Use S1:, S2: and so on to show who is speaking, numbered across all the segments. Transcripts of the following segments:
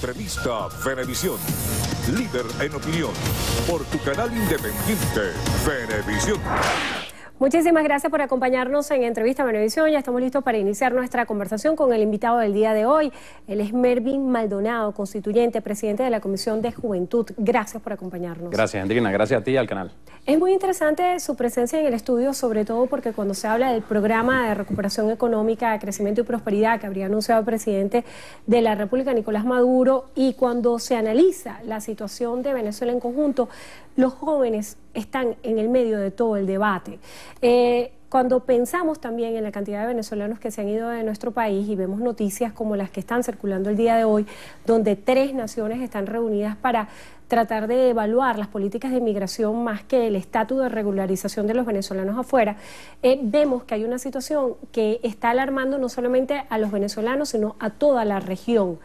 S1: Entrevista Venevisión. Líder en opinión. Por tu canal independiente, Venevisión.
S2: Muchísimas gracias por acompañarnos en Entrevista Venevisión. Ya estamos listos para iniciar nuestra conversación con el invitado del día de hoy. Él es Mervin Maldonado, constituyente, presidente de la Comisión de Juventud. Gracias por acompañarnos.
S3: Gracias, Andrina. Gracias a ti y al canal.
S2: Es muy interesante su presencia en el estudio, sobre todo porque cuando se habla del programa de recuperación económica, crecimiento y prosperidad que habría anunciado el presidente de la República, Nicolás Maduro, y cuando se analiza la situación de Venezuela en conjunto, los jóvenes están en el medio de todo el debate. Cuando pensamos también en la cantidad de venezolanos que se han ido de nuestro país y vemos noticias como las que están circulando el día de hoy, donde 3 naciones están reunidas para tratar de evaluar las políticas de migración más que el estatus de regularización de los venezolanos afuera, vemos que hay una situación que está alarmando no solamente a los venezolanos, sino a toda la región.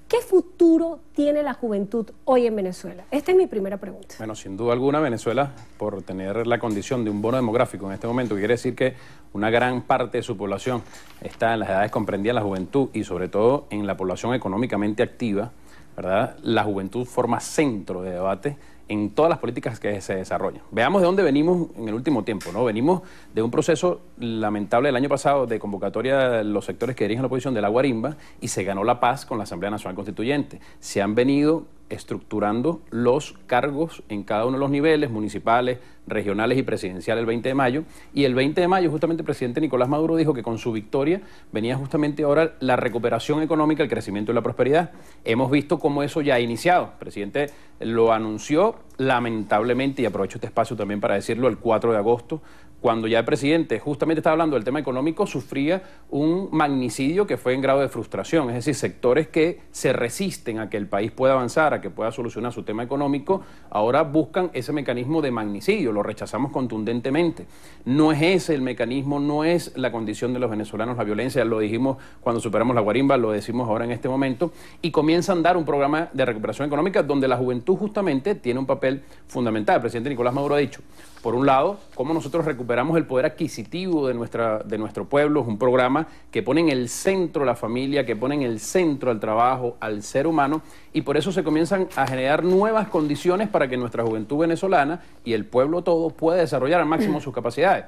S2: ¿Qué futuro tiene la juventud hoy en Venezuela? Esta es mi primera pregunta.
S3: Bueno, sin duda alguna, Venezuela, por tener la condición de un bono demográfico en este momento, quiere decir que una gran parte de su población está en las edades comprendidas, la juventud, y sobre todo en la población económicamente activa, ¿verdad? La juventud forma centro de debate en todas las políticas que se desarrollan. Veamos de dónde venimos en el último tiempo, ¿no? Venimos de un proceso lamentable del año pasado de convocatoria de los sectores que dirigen la oposición de la guarimba, y se ganó la paz con la Asamblea Nacional Constituyente. Se han venido estructurando los cargos en cada uno de los niveles, municipales, regionales y presidenciales el 20 de mayo, y el 20 de mayo justamente el presidente Nicolás Maduro dijo que con su victoria venía justamente ahora la recuperación económica, el crecimiento y la prosperidad. Hemos visto cómo eso ya ha iniciado. El presidente lo anunció lamentablemente, y aprovecho este espacio también para decirlo, el 4 de agosto, cuando ya el presidente justamente estaba hablando del tema económico, sufría un magnicidio que fue en grado de frustración, es decir, sectores que se resisten a que el país pueda avanzar, a que pueda solucionar su tema económico, ahora buscan ese mecanismo de magnicidio, lo rechazamos contundentemente. No es ese el mecanismo, no es la condición de los venezolanos la violencia, lo dijimos cuando superamos la guarimba, lo decimos ahora en este momento, y comienza a andar un programa de recuperación económica donde la juventud justamente tiene un papel fundamental. El presidente Nicolás Maduro ha dicho, por un lado, cómo nosotros recuperamos el poder adquisitivo de nuestro pueblo. Es un programa que pone en el centro la familia, que pone en el centro al trabajo, al ser humano, y por eso se comienzan a generar nuevas condiciones para que nuestra juventud venezolana y el pueblo todo pueda desarrollar al máximo sus capacidades.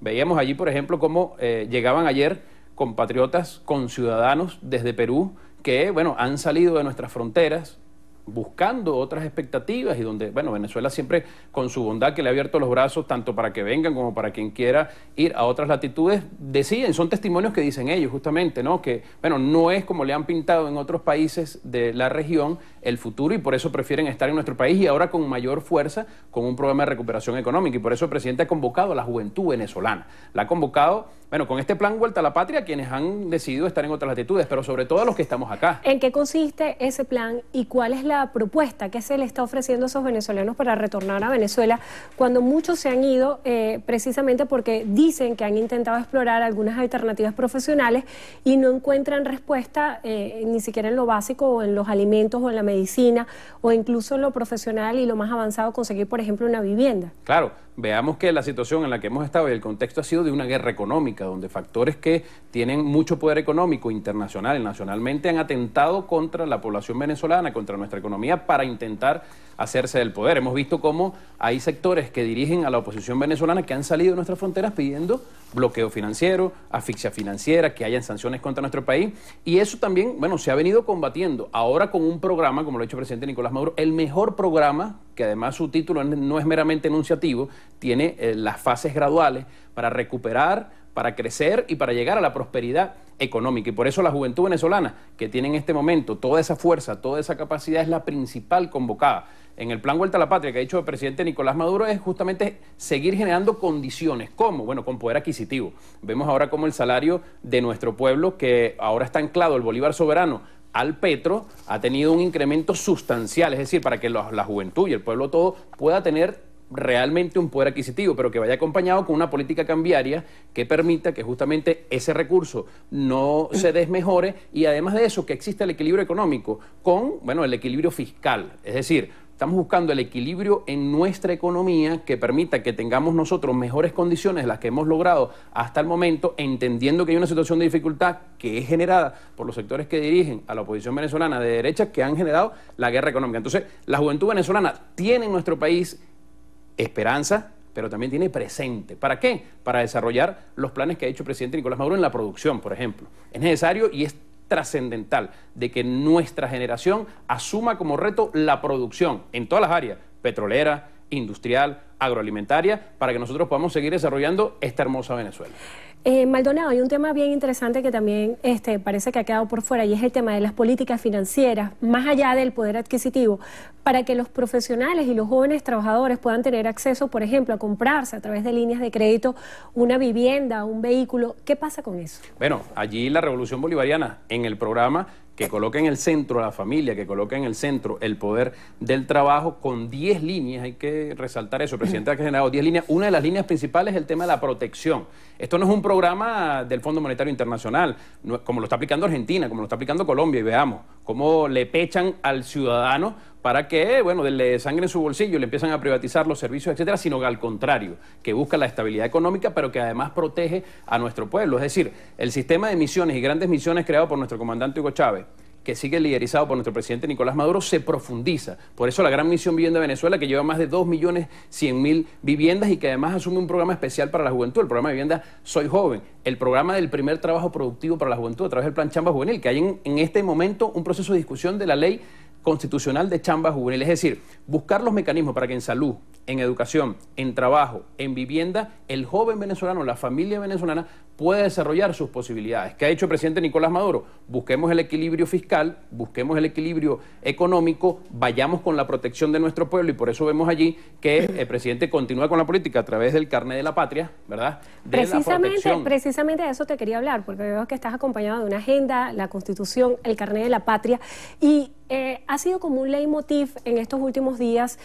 S3: Veíamos allí, por ejemplo, cómo llegaban ayer compatriotas, conciudadanos desde Perú, que, bueno, han salido de nuestras fronteras buscando otras expectativas, y donde, bueno, Venezuela siempre con su bondad que le ha abierto los brazos tanto para que vengan como para quien quiera ir a otras latitudes, deciden, son testimonios que dicen ellos justamente, ¿no? Que, bueno, no es como le han pintado en otros países de la región el futuro, y por eso prefieren estar en nuestro país, y ahora con mayor fuerza con un programa de recuperación económica, y por eso el presidente ha convocado a la juventud venezolana, la ha convocado, bueno, con este plan Vuelta a la Patria, quienes han decidido estar en otras latitudes, pero sobre todo a los que estamos acá.
S2: ¿En qué consiste ese plan y cuál es la propuesta que se le está ofreciendo a esos venezolanos para retornar a Venezuela, cuando muchos se han ido precisamente porque dicen que han intentado explorar algunas alternativas profesionales y no encuentran respuesta ni siquiera en lo básico, o en los alimentos, o en la medicina, o incluso en lo profesional y lo más avanzado, conseguir, por ejemplo, una vivienda?
S3: Claro, veamos que la situación en la que hemos estado y el contexto ha sido de una guerra económica, donde factores que tienen mucho poder económico internacional y nacionalmente han atentado contra la población venezolana, contra nuestra economía, para intentar hacerse del poder. Hemos visto cómo hay sectores que dirigen a la oposición venezolana que han salido de nuestras fronteras pidiendo bloqueo financiero, asfixia financiera, que hayan sanciones contra nuestro país, y eso también, bueno, se ha venido combatiendo ahora con un programa, como lo ha dicho el presidente Nicolás Maduro, el mejor programa, que además su título no es meramente enunciativo, tiene las fases graduales para recuperar, para crecer y para llegar a la prosperidad económica. Y por eso la juventud venezolana, que tiene en este momento toda esa fuerza, toda esa capacidad, es la principal convocada. En el plan Vuelta a la Patria que ha dicho el presidente Nicolás Maduro es justamente seguir generando condiciones. ¿Cómo? Bueno, con poder adquisitivo. Vemos ahora cómo el salario de nuestro pueblo, que ahora está anclado el bolívar soberano al petro, ha tenido un incremento sustancial, es decir, para que la juventud y el pueblo todo pueda tener realmente un poder adquisitivo, pero que vaya acompañado con una política cambiaria que permita que justamente ese recurso no se desmejore, y además de eso que exista el equilibrio económico con, bueno, el equilibrio fiscal, es decir, estamos buscando el equilibrio en nuestra economía que permita que tengamos nosotros mejores condiciones de las que hemos logrado hasta el momento, entendiendo que hay una situación de dificultad que es generada por los sectores que dirigen a la oposición venezolana de derecha que han generado la guerra económica. Entonces, la juventud venezolana tiene en nuestro país esperanza, pero también tiene presente. ¿Para qué? Para desarrollar los planes que ha hecho el presidente Nicolás Maduro en la producción, por ejemplo. Es necesario y es trascendental de que nuestra generación asuma como reto la producción en todas las áreas, petrolera, industrial, agroalimentaria, para que nosotros podamos seguir desarrollando esta hermosa Venezuela.
S2: Maldonado, hay un tema bien interesante que también parece que ha quedado por fuera y es el tema de las políticas financieras, más allá del poder adquisitivo, para que los profesionales y los jóvenes trabajadores puedan tener acceso, por ejemplo, a comprarse a través de líneas de crédito una vivienda, un vehículo. ¿Qué pasa con eso?
S3: Bueno, allí la Revolución Bolivariana en el programa que coloca en el centro a la familia, que coloca en el centro el poder del trabajo con 10 líneas, hay que resaltar eso, el presidente ha generado 10 líneas, una de las líneas principales es el tema de la protección. Esto no es un programa del Fondo Monetario Internacional, como lo está aplicando Argentina, como lo está aplicando Colombia, y veamos cómo le pechan al ciudadano para que, bueno, le sangre en su bolsillo, le empiezan a privatizar los servicios, etcétera, sino que al contrario, que busca la estabilidad económica, pero que además protege a nuestro pueblo. Es decir, el sistema de misiones y grandes misiones creado por nuestro comandante Hugo Chávez, que sigue liderizado por nuestro presidente Nicolás Maduro, se profundiza. Por eso la Gran Misión Vivienda Venezuela, que lleva más de 2.100.000 viviendas y que además asume un programa especial para la juventud, el programa de vivienda Soy Joven, el programa del primer trabajo productivo para la juventud a través del Plan Chamba Juvenil, que hay en este momento un proceso de discusión de la ley constitucional de chamba juvenil, es decir, buscar los mecanismos para que en salud, en educación, en trabajo, en vivienda, el joven venezolano, la familia venezolana pueda desarrollar sus posibilidades. ¿Qué ha hecho el presidente Nicolás Maduro? Busquemos el equilibrio fiscal, busquemos el equilibrio económico, vayamos con la protección de nuestro pueblo y por eso vemos allí que el presidente continúa con la política a través del carnet de la patria, ¿verdad?
S2: Precisamente de eso te quería hablar, porque veo que estás acompañado de una agenda, la Constitución, el carnet de la patria y ha sido como un leitmotiv en estos últimos días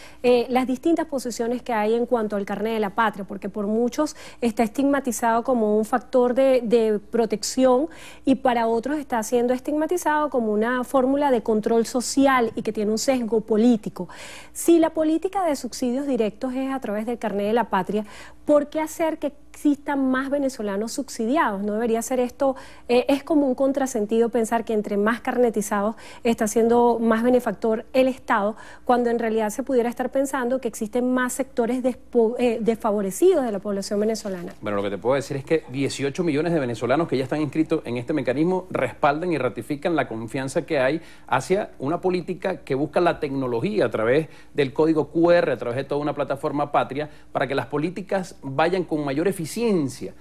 S2: las distintas posiciones que hay en cuanto al carnet de la patria, porque por muchos está estigmatizado como un factor de protección y para otros está siendo estigmatizado como una fórmula de control social y que tiene un sesgo político. Si la política de subsidios directos es a través del carnet de la patria, ¿por qué hacer que existan más venezolanos subsidiados? ¿No debería ser esto? Es como un contrasentido pensar que entre más carnetizados está siendo más benefactor el Estado, cuando en realidad se pudiera estar pensando que existen más sectores desfavorecidos de la población venezolana.
S3: Bueno, lo que te puedo decir es que 18 millones de venezolanos que ya están inscritos en este mecanismo respaldan y ratifican la confianza que hay hacia una política que busca la tecnología a través del código QR, a través de toda una plataforma patria, para que las políticas vayan con mayor eficiencia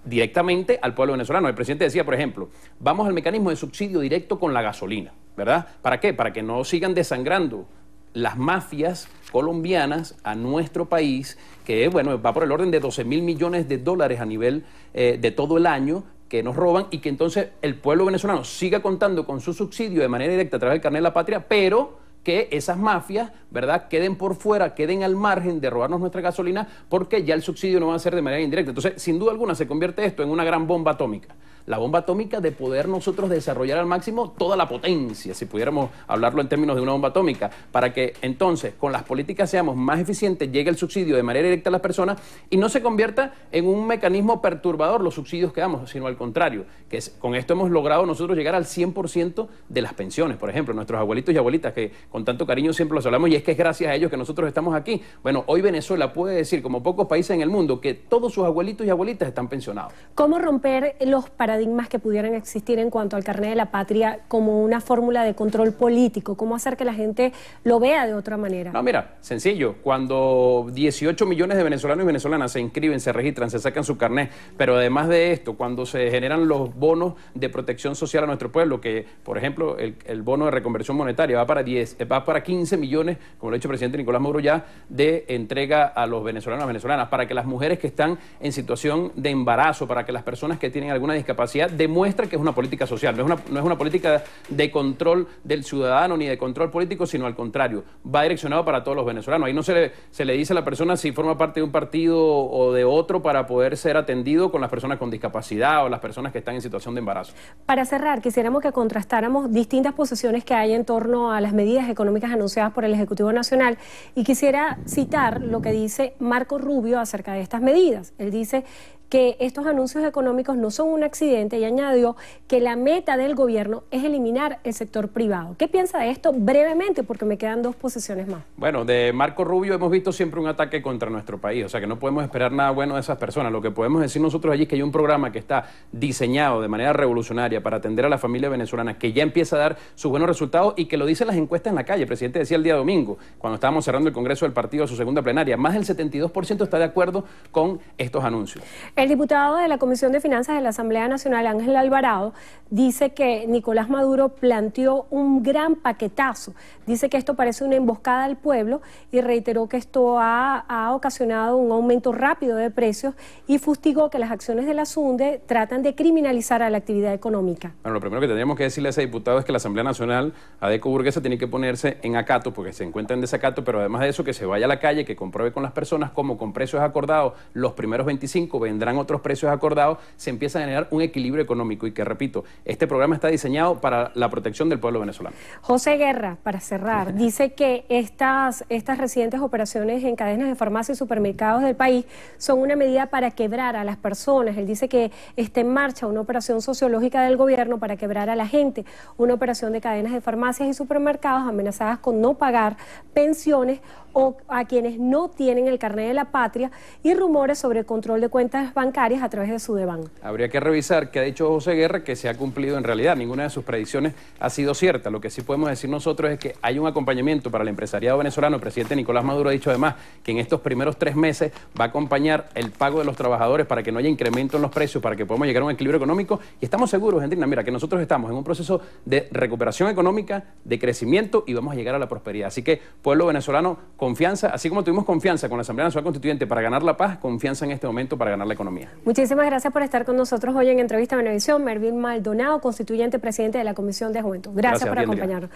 S3: directamente al pueblo venezolano. El presidente decía, por ejemplo, vamos al mecanismo de subsidio directo con la gasolina, ¿verdad? ¿Para qué? Para que no sigan desangrando las mafias colombianas a nuestro país, que bueno, va por el orden de 12.000 millones de dólares a nivel de todo el año, que nos roban y que entonces el pueblo venezolano siga contando con su subsidio de manera directa a través del carnet de la patria, pero que esas mafias, ¿verdad?, queden por fuera, queden al margen de robarnos nuestra gasolina, porque ya el subsidio no va a ser de manera indirecta. Entonces, sin duda alguna, se convierte esto en una gran bomba atómica. La bomba atómica de poder nosotros desarrollar al máximo toda la potencia, si pudiéramos hablarlo en términos de una bomba atómica, para que entonces con las políticas seamos más eficientes, llegue el subsidio de manera directa a las personas y no se convierta en un mecanismo perturbador los subsidios que damos, sino al contrario, que con esto hemos logrado nosotros llegar al 100% de las pensiones. Por ejemplo, nuestros abuelitos y abuelitas, que con tanto cariño siempre los hablamos, y es que es gracias a ellos que nosotros estamos aquí. Bueno, hoy Venezuela puede decir, como pocos países en el mundo, que todos sus abuelitos y abuelitas están pensionados.
S2: ¿Cómo romper los paradigmas que pudieran existir en cuanto al carnet de la patria como una fórmula de control político? ¿Cómo hacer que la gente lo vea de otra manera?
S3: No, mira, sencillo. Cuando 18 millones de venezolanos y venezolanas se inscriben, se registran, se sacan su carnet, pero además de esto, cuando se generan los bonos de protección social a nuestro pueblo, que, por ejemplo, el bono de reconversión monetaria va para 15 millones, como lo ha dicho el presidente Nicolás Maduro ya, de entrega a los venezolanos y venezolanas, para que las mujeres que están en situación de embarazo, para que las personas que tienen alguna discapacidad, demuestra que es una política social, no es una política de control del ciudadano ni de control político, sino al contrario, va direccionado para todos los venezolanos. Ahí no se le dice a la persona si forma parte de un partido o de otro para poder ser atendido con las personas con discapacidad o las personas que están en situación de embarazo.
S2: Para cerrar, quisiéramos que contrastáramos distintas posiciones que hay en torno a las medidas económicas anunciadas por el Ejecutivo Ejecutivo Nacional, y quisiera citar lo que dice Marco Rubio acerca de estas medidas. Él dice que estos anuncios económicos no son un accidente y añadió que la meta del gobierno es eliminar el sector privado. ¿Qué piensa de esto brevemente? Porque me quedan 2 posiciones más.
S3: Bueno, de Marco Rubio hemos visto siempre un ataque contra nuestro país, o sea que no podemos esperar nada bueno de esas personas. Lo que podemos decir nosotros allí es que hay un programa que está diseñado de manera revolucionaria para atender a la familia venezolana, que ya empieza a dar sus buenos resultados y que lo dicen las encuestas en la calle. El presidente decía el día domingo, cuando estábamos cerrando el Congreso del Partido, su segunda plenaria, más del 72% está de acuerdo con estos anuncios.
S2: El diputado de la Comisión de Finanzas de la Asamblea Nacional, Ángel Alvarado, dice que Nicolás Maduro planteó un gran paquetazo. Dice que esto parece una emboscada al pueblo y reiteró que esto ha ocasionado un aumento rápido de precios y fustigó que las acciones de la SUNDE tratan de criminalizar a la actividad económica.
S3: Bueno, lo primero que tendríamos que decirle a ese diputado es que la Asamblea Nacional, Adeco Burguesa, tiene que ponerse en acato, porque se encuentra en desacato, pero además de eso, que se vaya a la calle, que compruebe con las personas cómo con precios acordados, los primeros 25 vendrán otros precios acordados, se empieza a generar un equilibrio económico y que, repito, este programa está diseñado para la protección del pueblo venezolano.
S2: José Guerra, para cerrar, dice que estas recientes operaciones en cadenas de farmacia y supermercados del país son una medida para quebrar a las personas. Él dice que está en marcha una operación sociológica del gobierno para quebrar a la gente, una operación de cadenas de farmacias y supermercados amenazadas con no pagar pensiones o a quienes no tienen el carnet de la patria, y rumores sobre el control de cuentas bancarias a través de Sudeban.
S3: Habría que revisar qué ha dicho José Guerra, que se ha cumplido en realidad. Ninguna de sus predicciones ha sido cierta. Lo que sí podemos decir nosotros es que hay un acompañamiento para el empresariado venezolano. El presidente Nicolás Maduro ha dicho además que en estos primeros 3 meses va a acompañar el pago de los trabajadores para que no haya incremento en los precios, para que podamos llegar a un equilibrio económico. Y estamos seguros, Gendrina, mira, que nosotros estamos en un proceso de recuperación económica, de crecimiento, y vamos a llegar a la prosperidad. Así que, pueblo venezolano, confianza, así como tuvimos confianza con la Asamblea Nacional Constituyente para ganar la paz, confianza en este momento para ganar la economía.
S2: Muchísimas gracias por estar con nosotros hoy en Entrevista a Venevisión. Melvin Maldonado, constituyente presidente de la Comisión de Juventud. Gracias por acompañarnos.